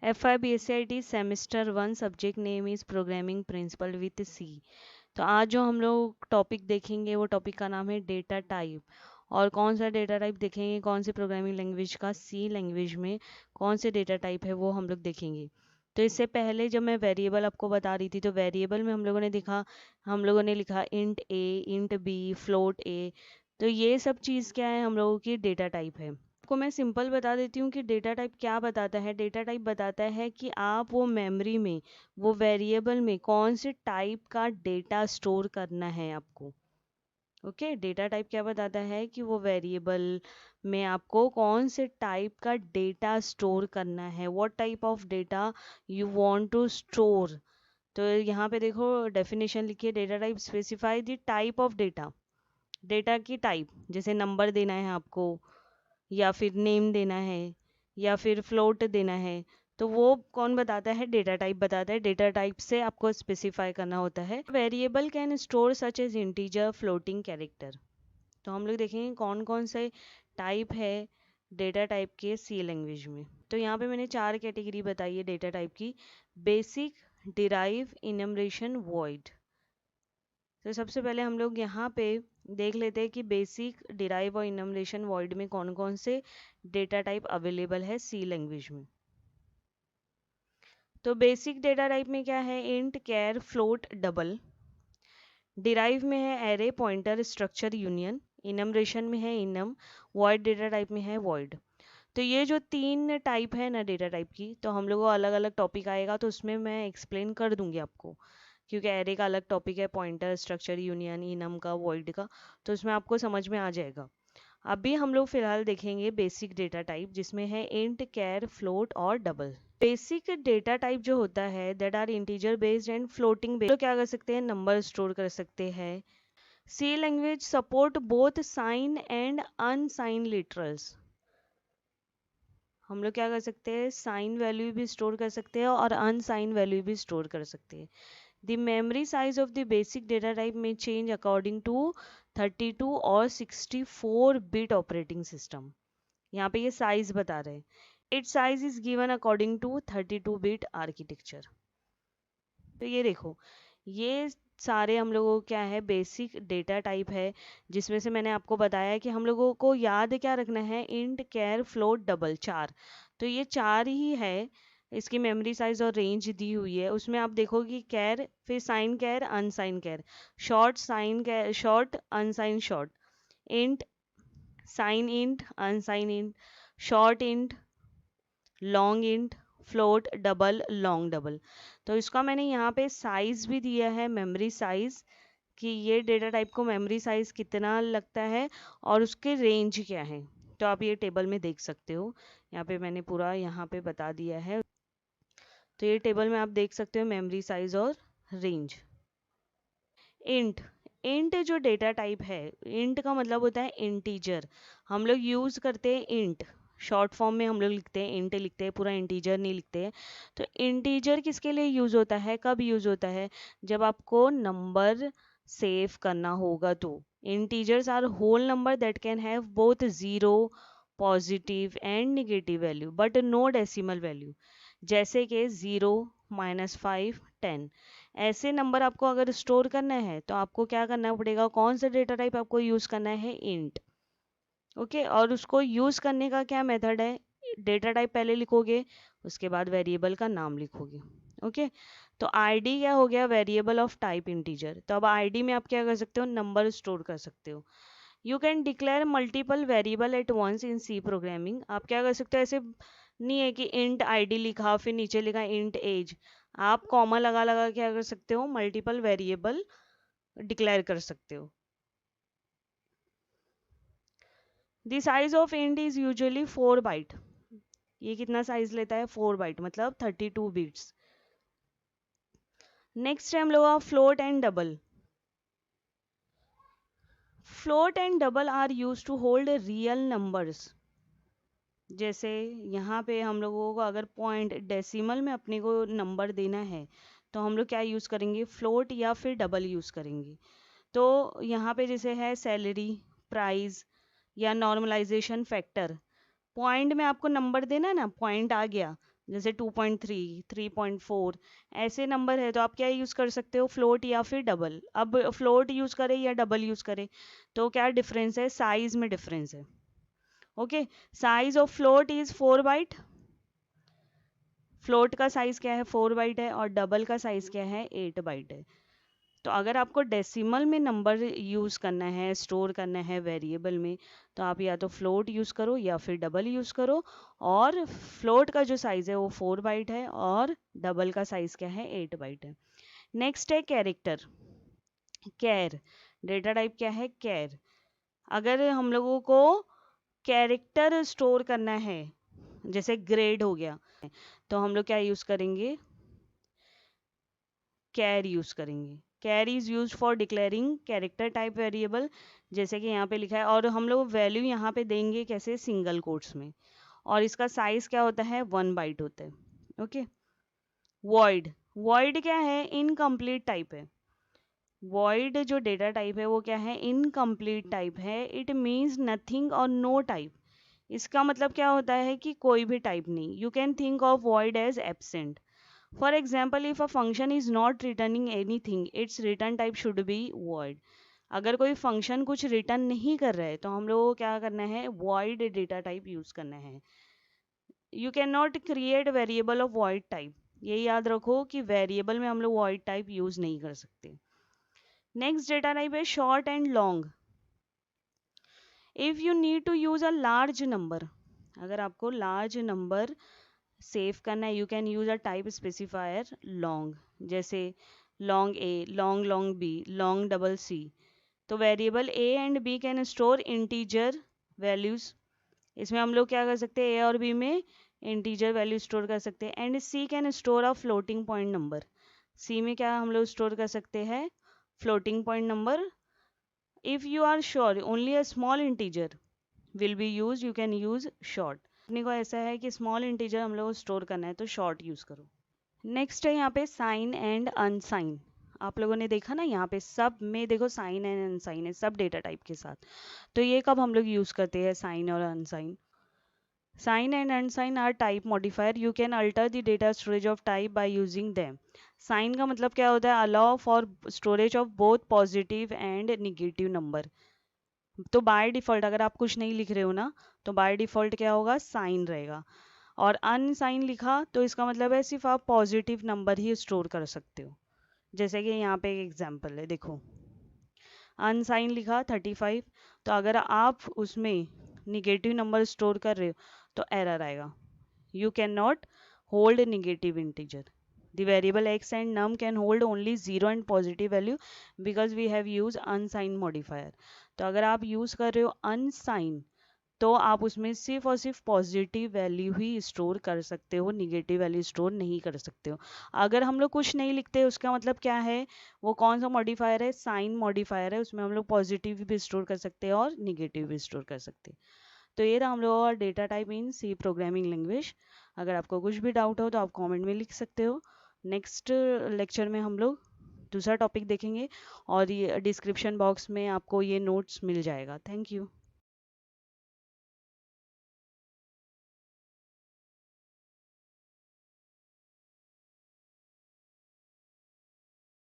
FIBSCIT semester 1 subject name is programming principle with C. तो आज जो हम लोग टॉपिक देखेंगे वो टॉपिक का नाम है डेटा टाइप। और कौन सा डेटा टाइप देखेंगे, कौन सी प्रोग्रामिंग लैंग्वेज का, सी लैंग्वेज में कौन से डेटा टाइप है वो हम लोग देखेंगे। तो इससे पहले जब मैं वेरिएबल आपको बता रही थी तो वेरिएबल में हम लोगों ने लिखा इंट ए, इंट बी, फ्लोट ए। तो ये सब चीज़ क्या है, हम लोगों की डेटा टाइप है। को मैं सिंपल बता देती हूँ कि डेटा टाइप क्या बताता है। डेटा टाइप बताता है कि आप वो मेमोरी में, वो वेरिएबल में कौन से टाइप का डेटा स्टोर करना है आपको। ओके, डेटा टाइप क्या बताता है कि वो वेरिएबल में आपको कौन से टाइप का डेटा स्टोर करना है, what type of data you want to store. तो यहाँ पे देखो डेफिनेशन लिखिए, data type specify the type of data. Data की टाइप, जैसे नंबर देना है आपको, या फिर नेम देना है, या फिर फ्लोट देना है। तो वो कौन बताता है, डेटा टाइप बताता है। डेटा टाइप से आपको स्पेसिफाई करना होता है। Variable can store such as integer, floating, character. तो हम लोग देखेंगे कौन कौन से टाइप है डेटा टाइप के सी लैंग्वेज में। तो यहाँ पे मैंने 4 कैटेगरी बताई है डेटा टाइप की। Basic, derive, enumeration, void. तो सबसे पहले हम लोग यहाँ पे देख लेते हैं कि बेसिक, डिराइव और इनमरेशन वॉइड में कौन कौन से डेटा टाइप अवेलेबल है सी लैंग्वेज में। तो बेसिक डेटा टाइप में क्या है, int, char, float, double. Derive में है एरे, पॉइंटर, स्ट्रक्चर, यूनियन। इनमरेशन में है इनम। वॉइड डेटा टाइप में है वॉइड। तो ये जो 3 टाइप है ना डेटा टाइप की, तो हम लोग को अलग अलग टॉपिक आएगा तो उसमें मैं एक्सप्लेन कर दूंगी आपको। क्योंकि एरे का अलग टॉपिक है, पॉइंटर, स्ट्रक्चर, यूनियन, इनम का, वॉइड का। तो उसमें आपको समझ में आ जाएगा। अभी हम लोग फिलहाल देखेंगे बेसिक डेटा टाइप, जिसमें है इंट, कैर, फ्लोट और डबल। बेसिक डेटा टाइप जो होता है that are integer based and floating based. तो क्या कर सकते हैं, नंबर स्टोर कर सकते हैं। C language support both sign and unsign literals. हम लोग क्या कर सकते हैं, साइन वैल्यू भी स्टोर कर सकते हैं और अनसाइन वैल्यू भी स्टोर कर सकते हैं। The memory size of the basic data type में चेंज अकॉर्डिंग टू 32 और 64 बिट ऑपरेटिंग सिस्टम। यहाँ पे ये साइज बता रहे हैं। It's size is given according to 32 bit architecture. तो ये देखो, ये सारे हम लोगों को क्या है, बेसिक डेटा टाइप है। जिसमें से मैंने आपको बताया कि हम लोगों को याद क्या रखना है, इंट, कैर, फ्लोट, डबल, 4। तो ये 4 ही है। इसकी मेमोरी साइज और रेंज दी हुई है। उसमें आप देखोगे कैर, फिर sign char, unsign char, short sign char, short unsign short, int, sign int, unsign int, short int, long int, float, double, long double. तो इसका मैंने यहाँ पे साइज भी दिया है, मेमोरी साइज, कि ये डेटा टाइप को मेमोरी साइज कितना लगता है और उसके रेंज क्या है। तो आप ये टेबल में देख सकते हो, यहाँ पे मैंने पूरा यहाँ पे बता दिया है। तो ये टेबल में आप देख सकते हो मेमोरी साइज और रेंज। इंट, इंट जो डेटा टाइप है, इंट का मतलब होता है इंटीजर। हम लोग यूज करते हैं इंट, शॉर्ट फॉर्म में हम लोग लिखते हैं इंट, लिखते हैं, पूरा इंटीजर नहीं लिखते हैं। तो इंटीजर किसके लिए यूज होता है, कब यूज होता है, जब आपको नंबर सेव करना होगा। तो integers are whole number that can have both zero, positive and negative value but no decimal value. जैसे कि 0, -5, 10। ऐसे नंबर आपको अगर स्टोर करना है तो आपको क्या करना पड़ेगा, कौन सा डेटा टाइप आपको यूज करना है, इंट। ओके, और उसको यूज करने का क्या मेथड है, डेटा टाइप पहले लिखोगे, उसके बाद वेरिएबल का नाम लिखोगे। ओके, तो आईडी क्या हो गया, वेरिएबल ऑफ टाइप इंटीजर। तो अब आईडी में आप क्या कर सकते हो, नंबर स्टोर कर सकते हो। You can declare multiple variable at once in C programming. आप क्या कर सकते हो, ऐसे नहीं है कि इंट आईडी लिखा फिर नीचे लिखा इंट एज। आप कॉमा लगा लगा क्या कर सकते हो, मल्टीपल वेरिएबल डिक्लेयर कर सकते हो। The size of int is usually 4 byte. ये कितना साइज लेता है, 4 बाइट, मतलब 32 बिट्स। नेक्स्ट है हम लोग float and double. Float and double are use to hold real numbers. जैसे यहाँ पे हम लोगों को अगर पॉइंट डेसिमल में अपने को नंबर देना है तो हम लोग क्या यूज़ करेंगे, फ्लोट या फिर डबल यूज़ करेंगे। तो यहाँ पे जैसे है सैलरी, प्राइस या नॉर्मलाइजेशन फैक्टर। पॉइंट में आपको नंबर देना है ना, पॉइंट आ गया जैसे 2.3, 3.4 ऐसे नंबर है तो आप क्या यूज़ कर सकते हो, फ्लोट या फिर डबल। अब फ्लोट यूज़ करें या डबल यूज़ करें तो क्या डिफरेंस है, साइज में डिफरेंस है। Okay, size of float is 4 byte, float का साइज क्या है 4 बाइट है, और डबल का साइज क्या है 8 बाइट है। तो अगर आपको डेसिमल में नंबर यूज़ करना है, स्टोर करना है वेरिएबल में, तो आप या तो फ्लोट यूज़ करो या फिर डबल यूज़ करो। और फ्लोट का जो साइज़ है वो 4 बाइट है और डबल का साइज़ क्या है 8 बाइट है। नेक्स्ट है कैरेक्टर, कैर, डेटा टाइप क्या है कैर। अगर हम लोगों को कैरेक्टर स्टोर करना है, जैसे ग्रेड हो गया, तो हम लोग क्या यूज़ करेंगे, कैर यूज़ करेंगे। Char is use for declaring character type variable, जैसे कि यहाँ पे लिखा है, और हम लोग वैल्यू यहाँ पे देंगे कैसे, सिंगल कोट्स में, और इसका साइज क्या होता है 1 बाइट होता है। ओके, वॉइड, वॉइड क्या है, इनकम्प्लीट टाइप है। वॉइड जो डेटा टाइप है वो क्या है, इनकम्प्लीट टाइप है। इट मीन्स नथिंग और नो टाइप। इसका मतलब क्या होता है कि कोई भी टाइप नहीं। You can think of void as absent. For example, if a function is not returning anything, it's return type should be void। अगर कोई फंक्शन कुछ रिटर्न नहीं कर रहा है तो हम लोग को क्या करना है, void डेटा टाइप यूज करना है। You can not create variable of void type. ये याद रखो कि वेरिएबल में हम लोग void टाइप यूज नहीं कर सकते। नेक्स्ट डेटा टाइप है short and long. If you need to use a large number, अगर आपको लार्ज नंबर सेव करना है, you can use a type specifier long, जैसे long A, long long B, long double C. तो variable A and B can store integer values. इसमें हम लोग क्या कर सकते हैं, ए और बी में इंटीजर वैल्यू स्टोर कर सकते हैं। And C can store a floating point number. C में क्या हम लोग स्टोर कर सकते हैं, floating point number. If you are sure only a small integer will be use, you can use short. अपने को ऐसा है कि स्मॉल इंटीजर हम लोग को स्टोर करना है तो शॉर्ट यूज करो। नेक्स्ट है यहाँ पे साइन एंड अनसाइन। आप लोगों ने देखा ना, यहाँ पे सब में देखो साइन एंड अनसाइन है, सब डेटा टाइप के साथ। तो ये कब हम लोग यूज करते हैं साइन और unsign. Sign and unsign are type modifier, you can alter the data storage of type by using them. Sign का मतलब क्या होता है, allow for storage of both positive and negative number. तो बाय डिफॉल्ट अगर आप कुछ नहीं लिख रहे हो ना, तो बाय डिफॉल्ट क्या होगा, साइन रहेगा। और अनसाइन लिखा तो इसका मतलब है सिर्फ आप पॉजिटिव नंबर ही स्टोर कर सकते हो। जैसे कि यहाँ पे एक एग्जांपल है, देखो अनसाइन लिखा 35, तो अगर आप उसमें निगेटिव नंबर स्टोर कर रहे हो तो एरर आएगा। You can not hold negative integer. The variable x and num can hold only 0 and positive value because we have used unsigned modifier. तो अगर आप यूज़ कर रहे हो unsigned तो आप उसमें सिर्फ और सिर्फ पॉजिटिव वैल्यू ही स्टोर कर सकते हो, निगेटिव वैल्यू स्टोर नहीं कर सकते हो। अगर हम लोग कुछ नहीं लिखते उसका मतलब क्या है, वो कौन सा मॉडिफायर है, साइन मॉडिफायर है। उसमें हम लोग पॉजिटिव भी स्टोर कर सकते हैं और निगेटिव भी स्टोर कर सकते हैं। तो ये था हम लोग और data type in C programming language. अगर आपको कुछ भी डाउट हो तो आप कमेंट में लिख सकते हो। नेक्स्ट लेक्चर में हम लोग दूसरा टॉपिक देखेंगे और ये डिस्क्रिप्शन बॉक्स में आपको ये नोट्स मिल जाएगा। Thank you.